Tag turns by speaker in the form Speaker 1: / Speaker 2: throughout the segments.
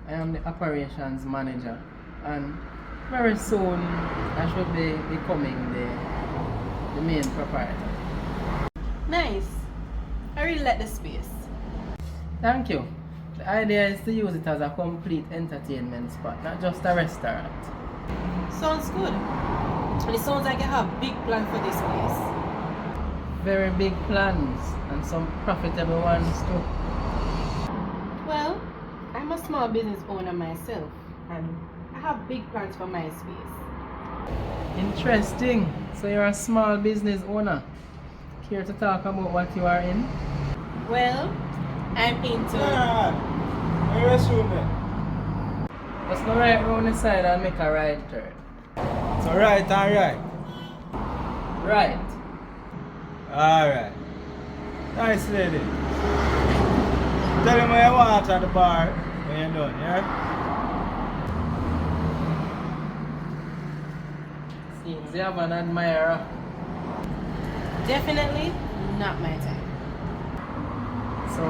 Speaker 1: I am the operations manager, and very soon I should be becoming the main proprietor.
Speaker 2: Nice. I really like the space.
Speaker 1: Thank you. The idea is to use it as a complete entertainment spot, not just a restaurant.
Speaker 2: Sounds good. And it sounds like you have big plan for this place.
Speaker 1: Very big plans and some profitable ones too.
Speaker 2: Well, I'm a small business owner myself, and I have big plans for my space.
Speaker 1: Interesting. So you're a small business owner. Care to talk about what you are in?
Speaker 2: Well, I'm into.
Speaker 3: Where you assume then?
Speaker 1: Let's go right round the side and make a right turn.
Speaker 3: So right and right.
Speaker 1: Right.
Speaker 3: Alright. Nice lady. Tell him what you want at the bar when you're done, yeah?
Speaker 1: Seems you have an admirer.
Speaker 2: Definitely not my type.
Speaker 1: So,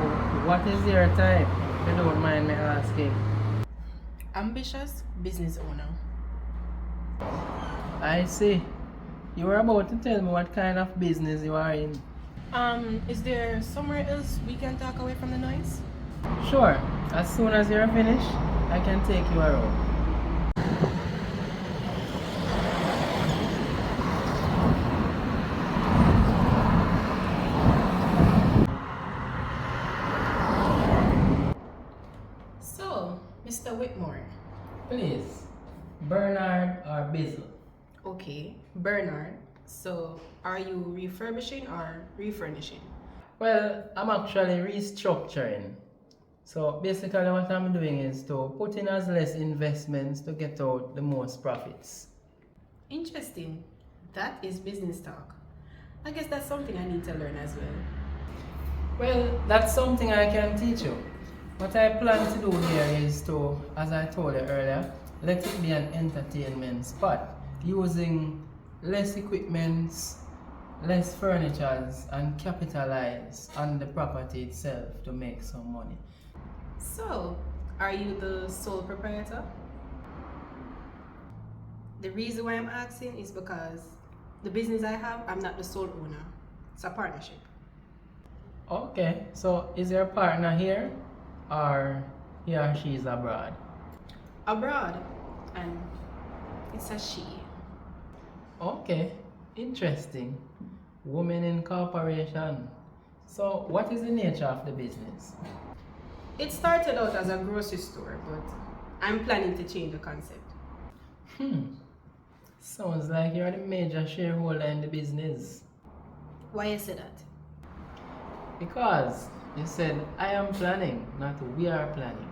Speaker 1: what is your type? If you don't mind me asking.
Speaker 2: Ambitious business owner.
Speaker 1: I see. You were about to tell me what kind of business you are in.
Speaker 2: Is there somewhere else we can talk away from the noise?
Speaker 1: Sure. As soon as you're finished, I can take you around.
Speaker 2: So, Mr. Whitmore.
Speaker 1: Please, Bernard or Bizzle?
Speaker 2: Okay, Bernard. So, are you refurbishing or refurnishing?
Speaker 1: Well, I'm actually restructuring. So basically what I'm doing is to put in as less investments to get out the most profits.
Speaker 2: Interesting. That is business talk. I guess that's something I need to learn as well.
Speaker 1: Well, that's something I can teach you. What I plan to do here is to, as I told you earlier, let it be an entertainment spot using less equipments, less furnitures, and capitalize on the property itself to make some money.
Speaker 2: So, are you the sole proprietor? The reason why I'm asking is because the business I have, I'm not the sole owner. It's a partnership.
Speaker 1: Okay, so is your partner here or he or she is abroad?
Speaker 2: Abroad, and it's a she.
Speaker 1: Okay, interesting. Women in corporation. So what is the nature of the business?
Speaker 2: It started out as a grocery store, but I'm planning to change the concept.
Speaker 1: Sounds like you're the major shareholder in the business.
Speaker 2: Why you say that?
Speaker 1: Because you said I am planning, not we are planning.